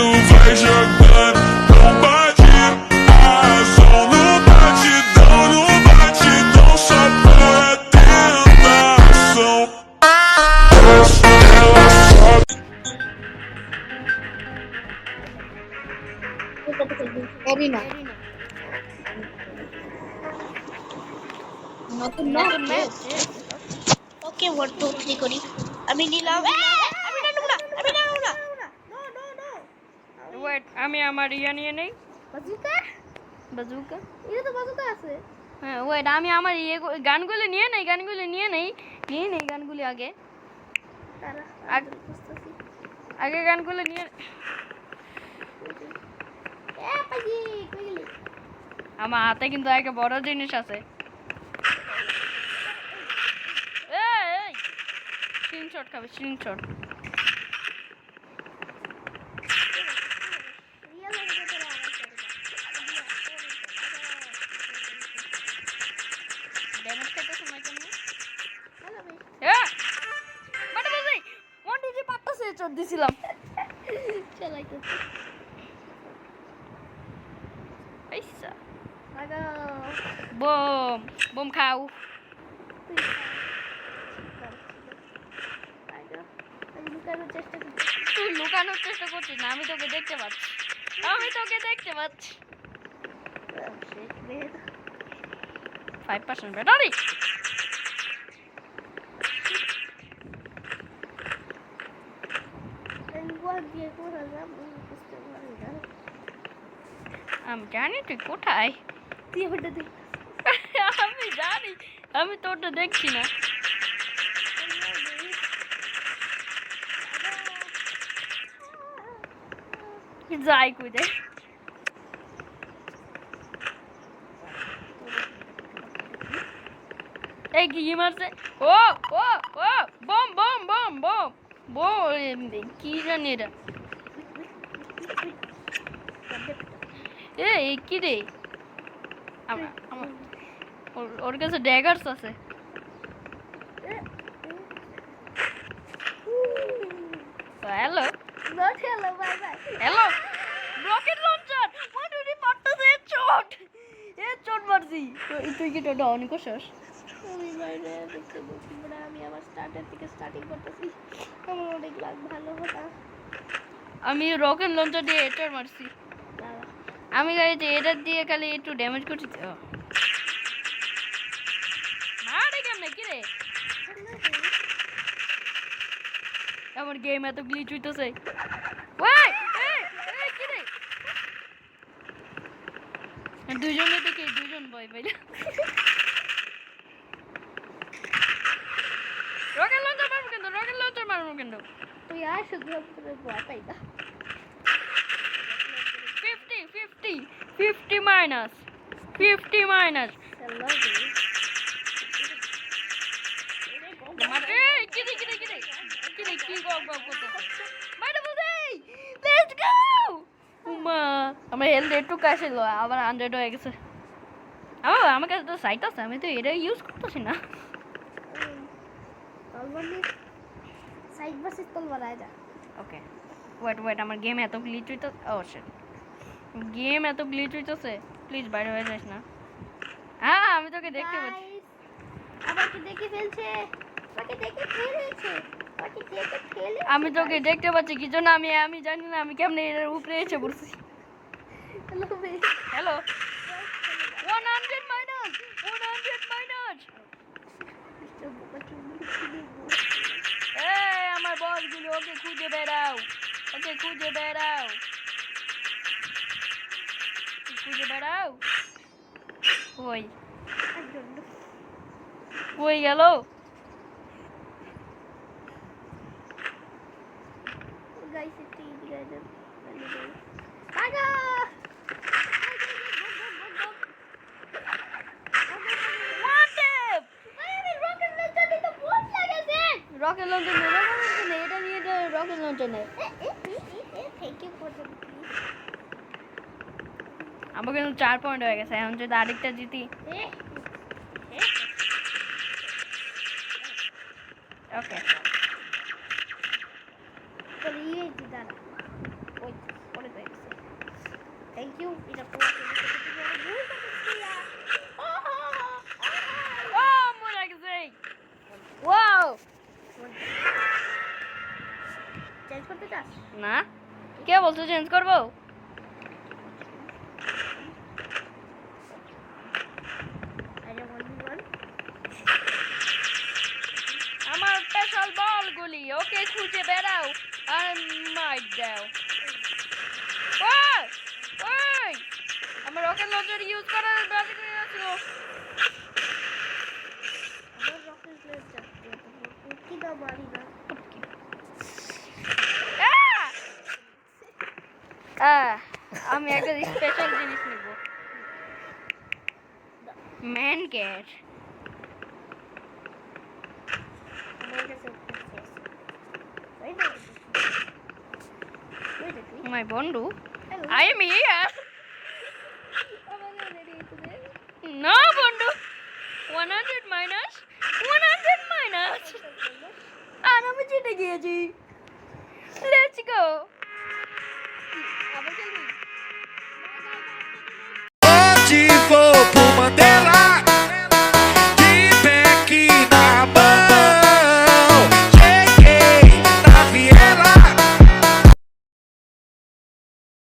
quando vai jogando, não bate. A ação no batidão, só para tentação. Ela sobe. Arena নতুন match ওকে 1 2 3 করি আমি নিলাম আমি নাড়ব না ওয়েট আমি আমার ইয়া নিয়ে নেই বাজুকা বাজুকা এটা তো বাজুকা আছে হ্যাঁ ওয়েট আমি আমার ইয়ে গানগুলো নিয়ে নেই গানগুলি আগে তারা আগে গানগুলো নিয়ে পাজি কই গেলি আমার হাতে কিন্তু একটা বড় জিনিস আছে এই স্ক্রিনশট খাবে স্ক্রিনশট ড্যামেজ খেতে সময় কেন বাট বাজে 1 2 3 পাঁচটা সে চট দিছিলাম চালাইতে আইসা আগা বম খাও তুই লুকানোর চেষ্টা করছিস না আমি তোকে দেখতে পাচ্ছি 5% ব্যাটারি আমি জানি তুই কোথায় তুই ওটা দেখ আমি জানি আমি তোরটা দেখছি না যাই কই দে এই কি মারছে ও ও ও bomb bomb bomb bomb bomb কি জানি এটা এই কি রে ওর কাছে ড্যাগার্স আছে hello not hello bye bye hello rocket launcher মারুনি পারতেছে চোট মারছি তুই কি টোটা অন করছস আমি বাইরে দেখতে বলছি না আমি আবার স্টার্টিং করতেছি আমার অনেক লাগ ভালো হতা আমি রকেট লঞ্চার দিয়ে এটার মারছি আমি গাড়িতে এটা দিয়ে খালি একটু ড্যামেজ করছি তো মারে কেমনে কি রে আমার গেম এত গ্লিচ হইতেছে ওই এই কি রে দুইজনে দেখি দুইজন ভয় পাইলা রকেট লঞ্চার মারবো কিন্তু তুই আর শুধু ভয় পাই না 50 minus মারে কি লেটস গো উমা আমার হেলথ একটু কাছে লো আবার 100 হয়ে গেছে আমার কাছে তো সাইট আছে আমি তো এটা ইউজ করতেছি না সাইড ভার্সেস তলবার আয় যা ওকে ওয়েট আমার গেম এত গ্লিচ হইতো ও শিট গেম এত গ্লিচ হইতেছে প্লিজ বাইরে হয়ে যাস না আমি তোকে দেখতে পাচ্ছি আমাকে দেখে ফেলছে আমি তোকে দেখতে পাচ্ছি কি জন্য আমি জানি না আমি কেমনে এর উপরে এসে পড়ছি হ্যালো 100 মাইনাস এই আমার বলগুলো ওকে খুঁজে বেড়াও কই গেল গাইস একটু এদিকে আয় আগা রকেট লঞ্চার নেই এটা নিয়ে রকেট লঞ্চার নেই থ্যাংক ইউ ফর দ্য আমার কিন্তু 4 পয়েন্ট হয়ে গেছে এখন যদি আরেকটা জিতি ওকে কিউ এটা পুরো ও মরে গেছে ওয়াও চেঞ্জ করতে চাস না কে বলছো চেঞ্জ করবো আরে 1v1 আমার স্পেশাল বলগুলি ওকে খুঁজে বেড়াও আর মাইট দাও ওই ওই আমার রকেট লঞ্চার ইউজ করার বাকি করে যাচ্ছিল আমার রকেট প্লেট যাচ্ছে কি দাও মারি না আমি একটা স্পেশাল জিনিস নিব ম্যান ক্যাট আমার কাছে ওই না ওই দেখি মাই বন্ধু হ্যালো আই এম হিয়ার আমাকে রেডি করে না বন্ধু 100 মাইনাস আর আমি জিতে গিয়েছি লেটস গো